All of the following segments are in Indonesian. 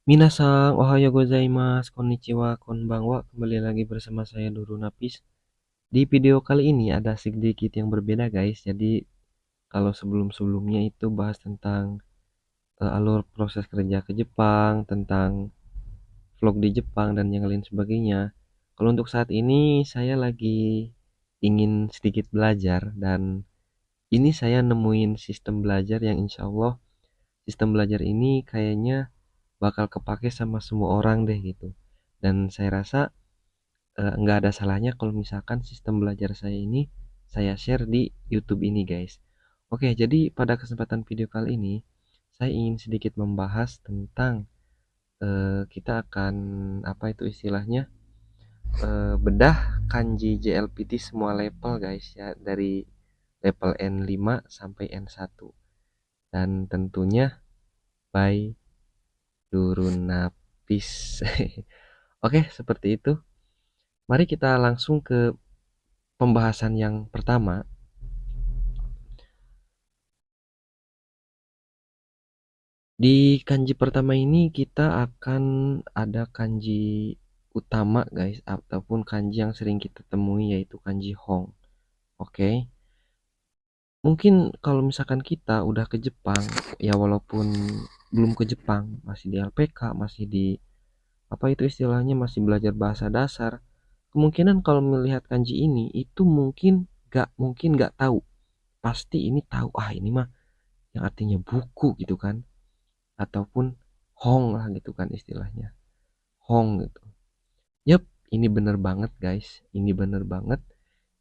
Minasang, ohayo gozaimasu, konnichiwa, konbanwa. Kembali lagi bersama saya Duru Napis. Di video kali ini ada sedikit yang berbeda guys. Jadi kalau sebelum-sebelumnya itu bahas tentang alur proses kerja ke Jepang, tentang vlog di Jepang dan yang lain sebagainya. Kalau untuk saat ini saya lagi ingin sedikit belajar dan ini saya nemuin sistem belajar yang insya Allah sistem belajar ini kayaknya bakal kepake sama semua orang deh gitu. Dan saya rasa nggak ada salahnya kalau misalkan sistem belajar saya ini saya share di YouTube ini guys. Oke, jadi pada kesempatan video kali ini saya ingin sedikit membahas tentang kita akan apa itu istilahnya bedah kanji JLPT semua level guys ya, dari level N5 sampai N1 dan tentunya by Durunapis. Oke, seperti itu. Mari kita langsung ke pembahasan yang pertama. Di kanji pertama ini kita akan ada kanji utama guys, ataupun kanji yang sering kita temui yaitu kanji Hong. Oke. Mungkin kalau misalkan kita udah ke Jepang, ya walaupun belum ke Jepang, masih di LPK, masih di apa itu istilahnya masih belajar bahasa dasar, kemungkinan kalau melihat kanji ini itu mungkin gak tahu. Pasti ini tahu, ini mah yang artinya buku gitu kan, ataupun Hong lah gitu kan istilahnya. Hong gitu. Yep, ini bener banget guys. Ini bener banget.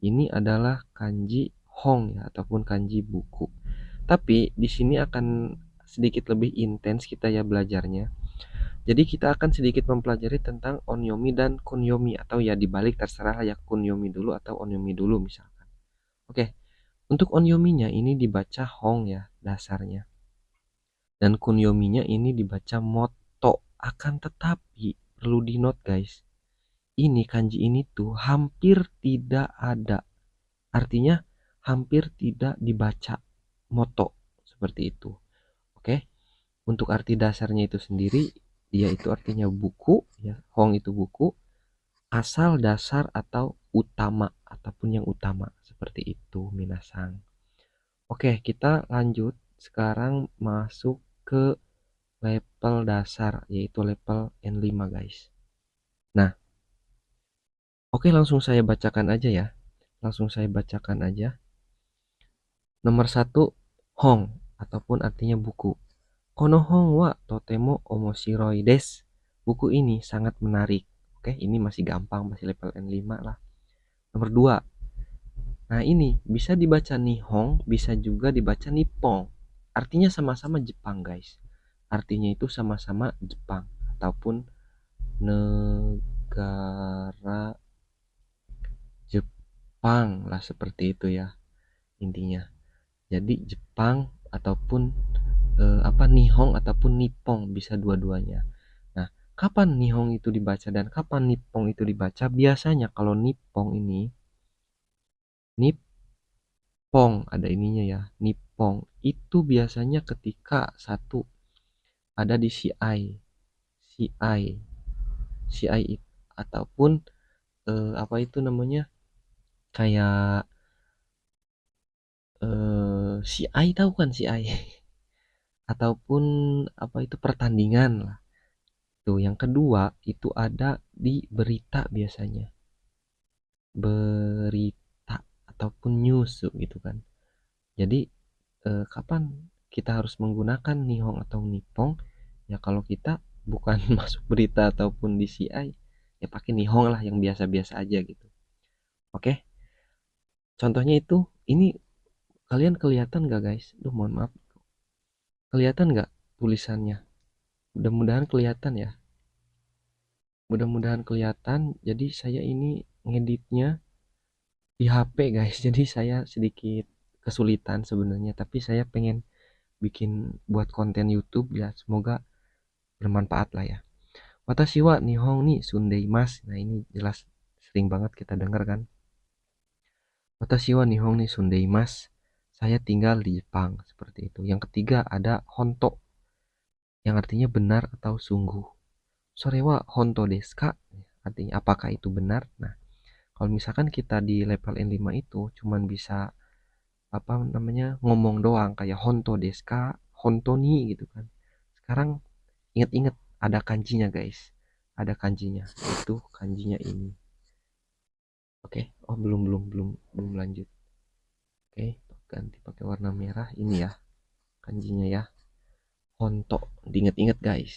Ini adalah kanji Hong ya ataupun kanji buku. Tapi di sini akan sedikit lebih intens kita ya belajarnya. Jadi kita akan sedikit mempelajari tentang onyomi dan kunyomi atau ya dibalik terserah ya kunyomi dulu atau onyomi dulu misalkan. Oke, untuk onyominya ini dibaca Hong ya dasarnya. Dan kunyominya ini dibaca moto. Akan tetapi perlu di note guys, ini kanji ini tuh hampir tidak ada. Artinya hampir tidak dibaca moto seperti itu. Oke. Untuk arti dasarnya itu sendiri, dia itu artinya buku ya. Hong itu buku, asal dasar atau utama ataupun yang utama seperti itu minasang. Oke, kita lanjut sekarang masuk ke level dasar yaitu level N5 guys. Nah, oke langsung saya bacakan aja ya. Langsung saya bacakan aja. Nomor 1, Hong ataupun artinya buku. Kono hong wa totemo omoshiroi desu. Buku ini sangat menarik. Oke, ini masih gampang, masih level N5 lah. Nomor 2. Nah, ini bisa dibaca Nihong, bisa juga dibaca Nippon. Artinya sama-sama Jepang, guys. Artinya itu sama-sama Jepang ataupun negara Jepang lah seperti itu ya intinya. Jadi Jepang ataupun Nihong ataupun Nippon bisa dua-duanya. Nah, kapan Nihong itu dibaca dan kapan Nippon itu dibaca? Biasanya kalau Nippon ini Nippon ada ininya ya. Nippon itu biasanya ketika satu ada di CI ataupun apa itu namanya? Kayak CI tahu kan CI ataupun apa itu pertandingan lah. Tuh, yang kedua itu ada di berita biasanya. Berita ataupun news gitu kan. Jadi kapan kita harus menggunakan Nihong atau Nippon? Ya kalau kita bukan masuk berita ataupun di CI, ya pakai Nihong lah yang biasa-biasa aja gitu. Oke, contohnya itu, ini kalian kelihatan gak guys? Duh mohon maaf, kelihatan gak tulisannya? Mudah-mudahan kelihatan ya. Mudah-mudahan kelihatan. Jadi saya ini ngeditnya di HP guys. Jadi saya sedikit kesulitan sebenarnya, tapi saya pengen bikin buat konten YouTube ya, semoga bermanfaat lah ya. Watashi wa Nihon ni sundeimasu. Nah, ini jelas sering banget kita dengar kan. Watashi wa Nihon ni sundeimasu. Saya tinggal di Jepang seperti itu. Yang ketiga ada honto yang artinya benar atau sungguh. Sorewa honto desu ka? Artinya apakah itu benar? Nah, kalau misalkan kita di level N5 itu cuman bisa apa namanya ngomong doang kayak honto desu ka, honto ni gitu kan. Sekarang inget-inget ada kanjinya guys. Ada kanjinya. Itu kanjinya ini. Oke. Oh, belum lanjut. Oke, ganti pakai warna merah ini ya. Kanjinya ya. Honto. Diinget-inget guys.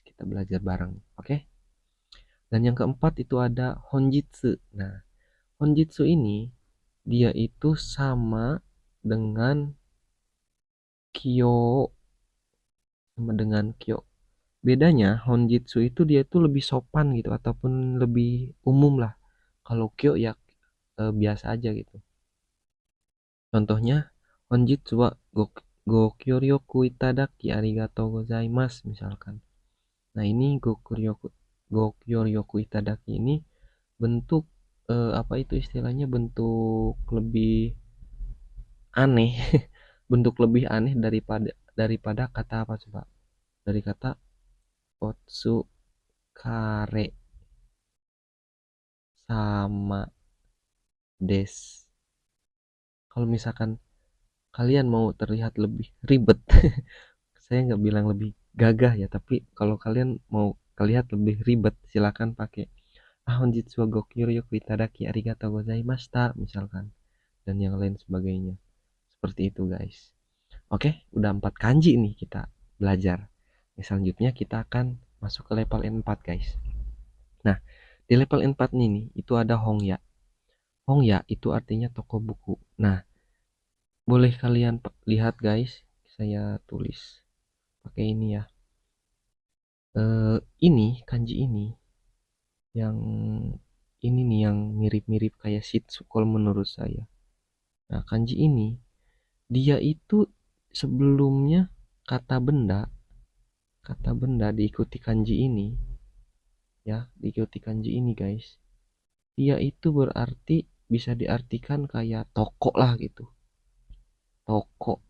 Kita belajar bareng. Oke. Dan yang keempat itu ada honjitsu. Nah, honjitsu ini dia itu sama dengan kyo, sama dengan kyo. Bedanya honjitsu itu dia tuh lebih sopan gitu ataupun lebih umum lah. Kalau kyo ya biasa aja gitu. Contohnya honjitsu wa gokyoryoku itadaki arigatou gozaimasu misalkan. Nah, ini gokyoryoku itadaki ini bentuk apa itu istilahnya, bentuk lebih aneh. Bentuk lebih aneh daripada kata apa coba? Dari kata otsu kare sama des. Kalau misalkan kalian mau terlihat lebih ribet, saya nggak bilang lebih gagah ya, tapi kalau kalian mau terlihat lebih ribet, silakan pakai honjitsu wa gokyoryoku itadaki arigatou gozaimashita misalkan, dan yang lain sebagainya. Seperti itu guys. Oke, udah 4 kanji nih kita belajar. Selanjutnya kita akan masuk ke level N4 guys. Nah, di level N4 ini itu ada Hongya. Hongya itu artinya toko buku. Nah, boleh kalian lihat guys, saya tulis pakai ini ya. Ini kanji ini yang ini nih yang mirip-mirip kayak Shitsukol menurut saya. Nah, kanji ini dia itu sebelumnya kata benda diikuti kanji ini ya, diikuti kanji ini guys. Dia itu berarti bisa diartikan kayak toko lah gitu. Toko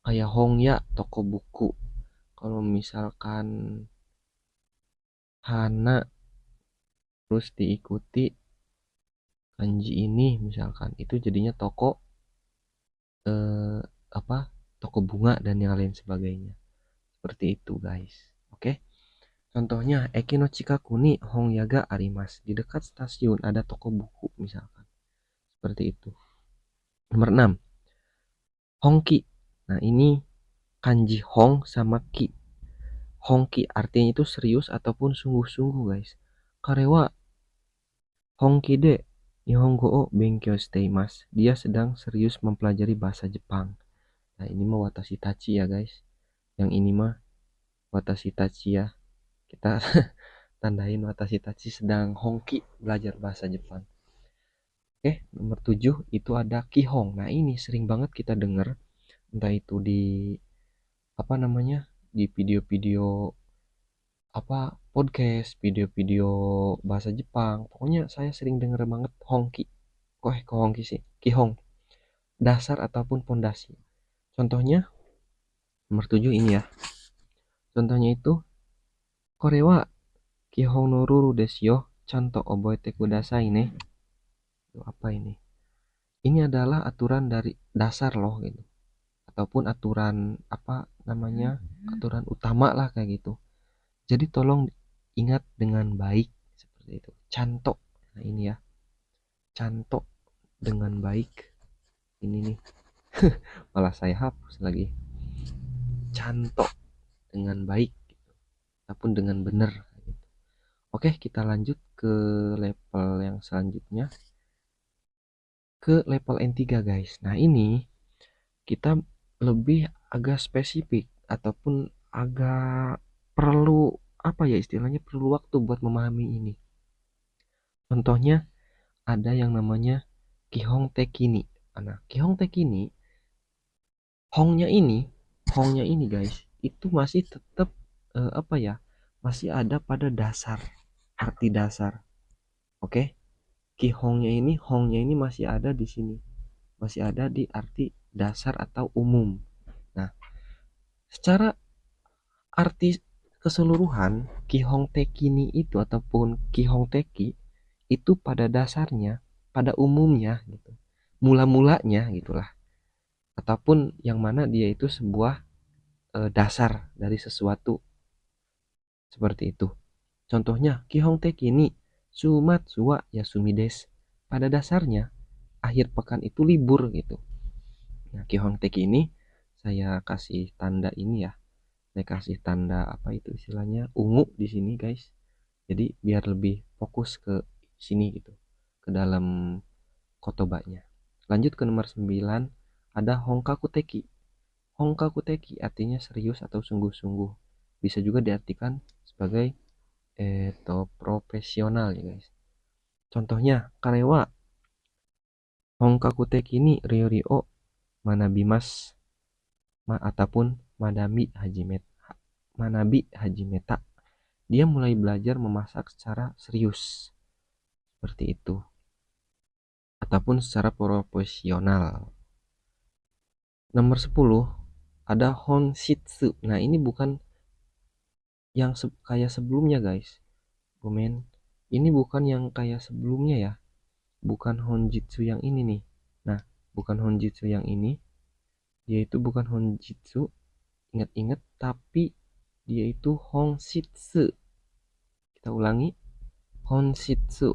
kayak Hongya, toko buku. Kalau misalkan Hana terus diikuti kanji ini misalkan itu jadinya toko apa? Toko bunga dan yang lain sebagainya. Seperti itu, guys. Oke. Contohnya Eki no Chikaku ni Hongya ga arimasu. Di dekat stasiun ada toko buku misalkan. Seperti itu. Nomor 6. Hongki. Nah, ini kanji Hong sama Ki. Hongki artinya itu serius ataupun sungguh-sungguh, guys. Karewa Hongki de Nihongo o benkyou shiteimasu. Dia sedang serius mempelajari bahasa Jepang. Nah, ini mah watashi tachi ya, guys. Yang ini mah watashi tachi ya. Kita tandain watashi tachi sedang Hongki belajar bahasa Jepang. Oke, nomor 7 itu ada Kihong. Nah, ini sering banget kita dengar entah itu di apa namanya? Di video-video apa podcast, video-video bahasa Jepang. Pokoknya saya sering denger banget Hongki. Kok Hongki sih? Kihong. Dasar ataupun pondasi. Contohnya nomor 7 ini ya. Contohnya itu Korewa Kihong no ruru desu yo. Chanto oboete kudasai ne. Apa ini? Ini adalah aturan dari dasar loh gitu. Ataupun aturan apa namanya? Aturan utama lah kayak gitu. Jadi tolong ingat dengan baik seperti itu. Cantok. Nah, ini ya. Cantok dengan baik. Ini nih. Malah saya hapus lagi. Cantok dengan baik ataupun dengan benar gitu. Oke, kita lanjut ke level yang selanjutnya. Ke level N3 guys. Nah, ini kita lebih agak spesifik ataupun agak perlu apa ya istilahnya, perlu waktu buat memahami ini. Contohnya ada yang namanya Kihong Tekini. Nah, Kihong Tekini Hongnya ini guys, itu masih tetap apa ya? Masih ada pada dasar, arti dasar. Oke? Hongnya ini masih ada di sini. Masih ada di arti dasar atau umum. Nah, secara arti Keseluruhan Ki Hong Teki ini itu ataupun Ki Hong Teki itu pada dasarnya, pada umumnya gitu, mula-mulanya gitulah, ataupun yang mana dia itu sebuah dasar dari sesuatu seperti itu. Contohnya Ki Hong Teki ini Sumatsu wa Yasumi desu. Pada dasarnya akhir pekan itu libur gitu. Nah, Ki Hong Teki ini saya kasih tanda ini ya. Saya kasih tanda apa itu istilahnya ungu di sini guys. Jadi biar lebih fokus ke sini gitu. Ke dalam kotobanya. Lanjut ke nomor 9 ada Honkaku Teki. Honkaku Teki artinya serius atau sungguh-sungguh. Bisa juga diartikan sebagai profesional ya guys. Contohnya Karewa Honkaku Teki ni Ryo o Manabimas ataupun Manabi Hajimeta. Dia mulai belajar memasak secara serius seperti itu ataupun secara profesional. Nomor 10 ada Honshitsu. Nah, ini bukan yang kayak sebelumnya guys. Komen. Ini bukan yang kayak sebelumnya ya. Bukan Honjitsu yang ini nih. Nah, bukan Honjitsu yang ini. Dia itu bukan Honjitsu. Ingat-ingat, tapi dia itu Honshitsu. Kita ulangi. Honshitsu.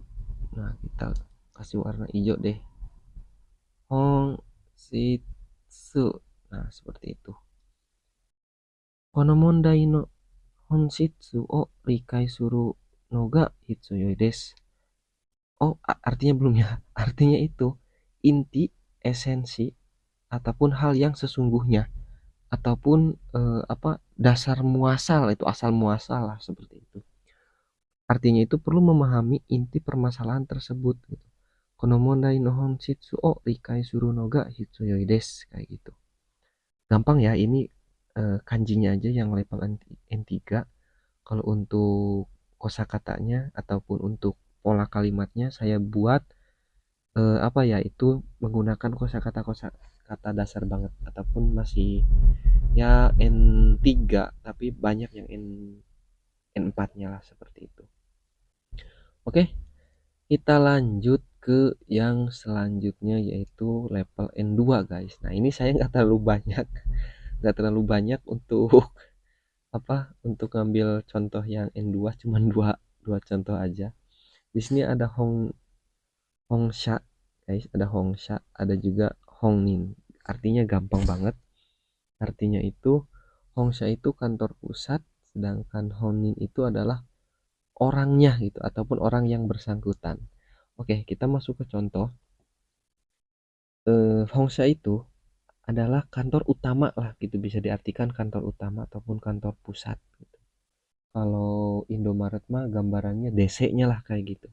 Nah, kita kasih warna hijau deh. Honshitsu. Nah, seperti itu. Konomondai no Honshitsu o rikai suru noga hitsuyoi desu. Oh, artinya belum ya. Artinya itu inti, esensi, ataupun hal yang sesungguhnya, ataupun dasar muasal itu asal muasal lah seperti itu. Artinya itu perlu memahami inti permasalahan tersebut. Gitu. Konomondai no honshitsu o rikai suru noga hitsuyoi desu kayak gitu. Gampang ya ini kanjinya aja yang level N3. Kalau untuk kosakatanya ataupun untuk pola kalimatnya saya buat itu menggunakan kosakata dasar banget ataupun masih ya N3 tapi banyak yang N4-nya lah seperti itu. Oke, kita lanjut ke yang selanjutnya yaitu level N2 guys. Nah, ini saya nggak terlalu banyak untuk untuk ngambil contoh yang N2 cuman dua contoh aja. Di sini ada Hongsha guys, ada Hongsha, ada juga Hongnin. Artinya gampang banget. Artinya itu Hongsha itu kantor pusat, sedangkan Hongnin itu adalah orangnya gitu ataupun orang yang bersangkutan. Oke, kita masuk ke contoh. Hongsha itu adalah kantor utama lah gitu, bisa diartikan kantor utama ataupun kantor pusat gitu. Kalau Indomaret mah gambarannya DC-nya lah kayak gitu.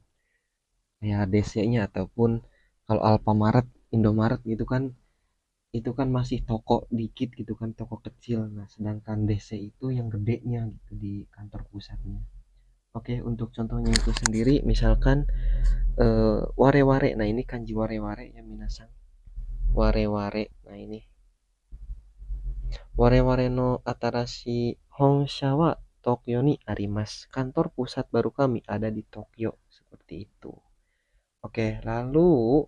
Ya DC-nya ataupun kalau Alfamaret, Indomaret gitu kan itu kan masih toko dikit gitu kan, toko kecil. Nah, sedangkan DC itu yang gedenya gitu di kantor pusatnya. Oke, untuk contohnya itu sendiri misalkan ware-ware. Nah, ini kanji ware-ware ya minasang. Ware-ware. Nah, ini ware-ware no atarashi honsha wa Tokyo ni arimasu. Kantor pusat baru kami ada di Tokyo. Seperti itu. Oke, lalu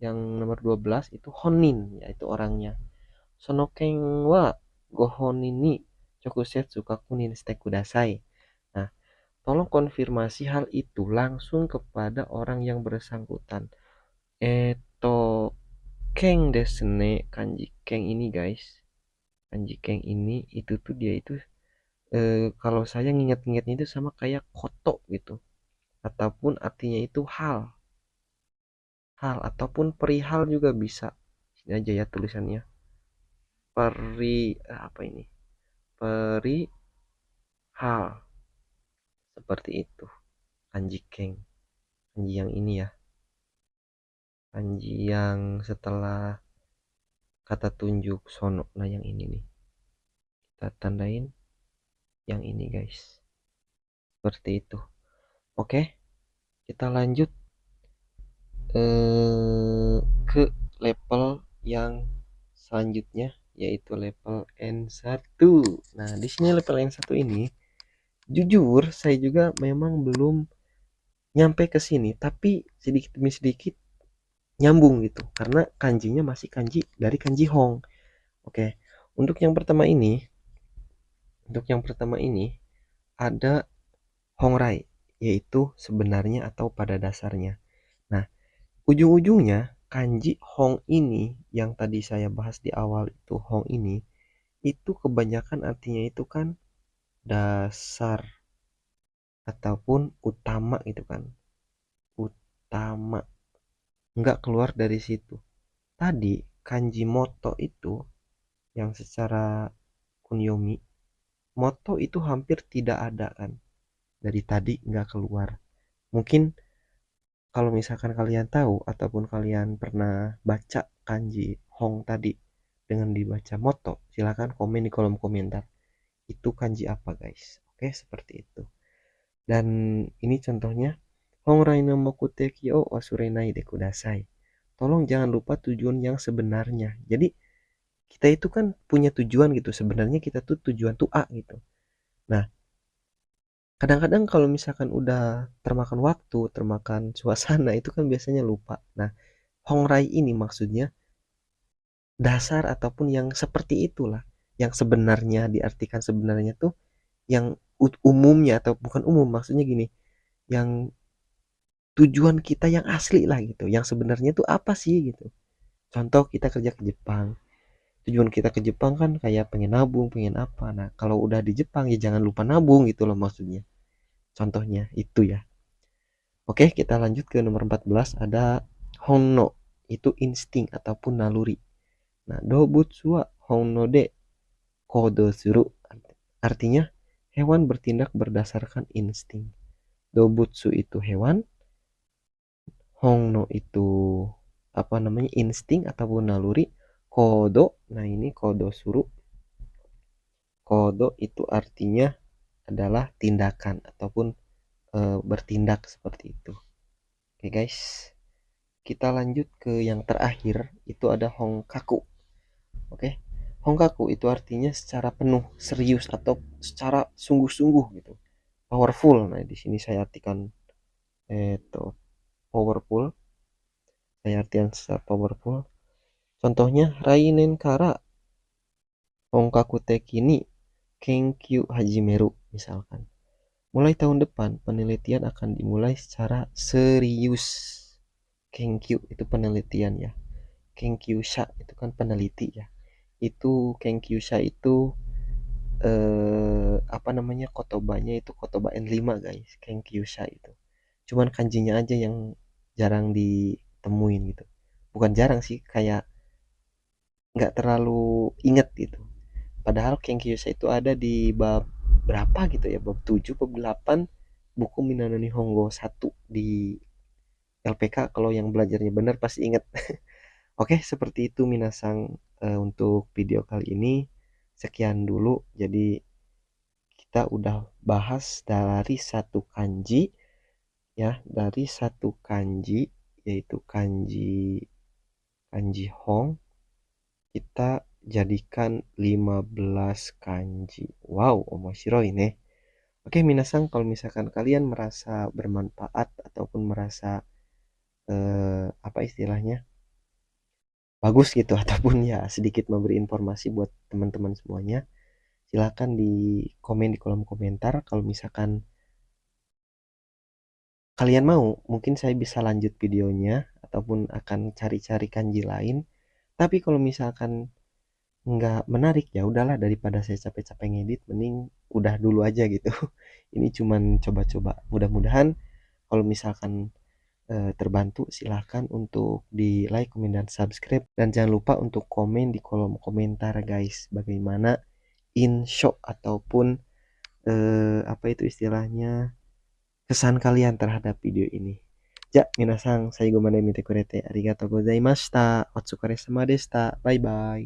yang nomor 12 itu Honin, yaitu orangnya. Sonoken wa gohonin ni chokusetsu kakunin shite kudasai. Nah, tolong konfirmasi hal itu langsung kepada orang yang bersangkutan. Eto keng desu ne, kanji keng ini guys. Kanji keng ini itu tuh dia itu kalau saya nginget-ngingetnya itu sama kayak koto gitu. Ataupun artinya itu hal ataupun perihal juga bisa. Sini aja ya tulisannya. Apa ini? Perihal seperti itu. Kanji keng. Kanji yang ini ya. Kanji yang setelah kata tunjuk sono. Nah, yang ini nih. Kita tandain yang ini guys. Seperti itu. Oke, kita lanjut ke level yang selanjutnya yaitu level N1. Nah, di sini level N1 ini Jujur saya juga memang belum nyampe ke sini, tapi sedikit demi sedikit nyambung gitu karena kanjinya masih kanji dari kanji Hong. Oke. Untuk yang pertama ini, untuk yang pertama ini ada Hongrai, yaitu sebenarnya atau pada dasarnya. Nah, ujung-ujungnya kanji Hong ini yang tadi saya bahas di awal itu Hong ini itu kebanyakan artinya itu kan dasar ataupun utama gitu kan. Utama, nggak keluar dari situ. Tadi kanji moto itu yang secara kunyomi, moto itu hampir tidak ada kan. Dari tadi nggak keluar. Mungkin kalau misalkan kalian tahu ataupun kalian pernah baca kanji Hong tadi dengan dibaca moto, silakan komen di kolom komentar. Itu kanji apa guys? Oke, seperti itu. Dan ini contohnya Hongrai no mokuteki o wasurenai de kudasai. Tolong jangan lupa tujuan yang sebenarnya. Jadi kita itu kan punya tujuan gitu. Sebenarnya kita tuh tujuan tuh A gitu. Nah, kadang-kadang kalau misalkan udah termakan waktu, termakan suasana itu kan biasanya lupa. Nah, Hongrai ini maksudnya dasar ataupun yang seperti itulah. Yang sebenarnya diartikan sebenarnya tuh yang umumnya atau bukan umum maksudnya gini. Yang tujuan kita yang asli lah gitu. Yang sebenarnya tuh apa sih gitu. Contoh kita kerja ke Jepang. Tujuan kita ke Jepang kan kayak pengen nabung, pengen apa. Nah, kalau udah di Jepang ya jangan lupa nabung gitu loh maksudnya. Contohnya itu ya. Oke, kita lanjut ke nomor 14 ada Honno. Itu insting ataupun naluri. Nah, dobutsu wa honno de kodo suru. Artinya hewan bertindak berdasarkan insting. Dobutsu itu hewan, Honno itu apa namanya insting ataupun naluri. Kodo, nah ini kodo suru. Kodo itu artinya adalah tindakan ataupun bertindak seperti itu. Oke guys, kita lanjut ke yang terakhir itu ada Hongkaku. Oke, Hongkaku itu artinya secara penuh, serius atau secara sungguh-sungguh gitu. Powerful. Nah, di sini saya artikan itu powerful. Saya artikan secara powerful. Contohnya Rainen Kara Hongkaku Tekini Kenkyu Hajimeru misalkan. Mulai tahun depan penelitian akan dimulai secara serius. Kenkyu itu penelitian ya. Kenkyusha itu kan peneliti ya. Itu Kenkyusha itu apa namanya kotobanya itu kotoba N5 guys. Kenkyusha itu. Cuman kanjinya aja yang jarang ditemuin gitu. Bukan jarang sih, kayak nggak terlalu inget gitu. Padahal Kenkyusha itu ada di bab berapa gitu ya, bab 7 bab 8 buku Minano Nihongo 1 di LPK. Kalau yang belajarnya benar pasti inget. Oke, seperti itu Minasang, untuk video kali ini sekian dulu. Jadi kita udah bahas dari satu kanji ya, dari satu kanji yaitu kanji kanji Hong kita jadikan 15 kanji. Wow, omoshiroi ne. Oke, minasang kalau misalkan kalian merasa bermanfaat ataupun merasa apa istilahnya? Bagus gitu ataupun ya sedikit memberi informasi buat teman-teman semuanya, silakan di komen di kolom komentar. Kalau misalkan kalian mau, mungkin saya bisa lanjut videonya ataupun akan cari-cari kanji lain. Tapi kalau misalkan nggak menarik ya udahlah, daripada saya capek-capek ngedit mending udah dulu aja gitu. Ini cuman coba-coba, mudah-mudahan kalau misalkan terbantu silahkan untuk di like, komen, dan subscribe, dan jangan lupa untuk komen di kolom komentar guys bagaimana insho ataupun apa itu istilahnya kesan kalian terhadap video ini. Ja, minasang,最後まで見てくれてありがとうございました。お疲れ様でした。バイバイ。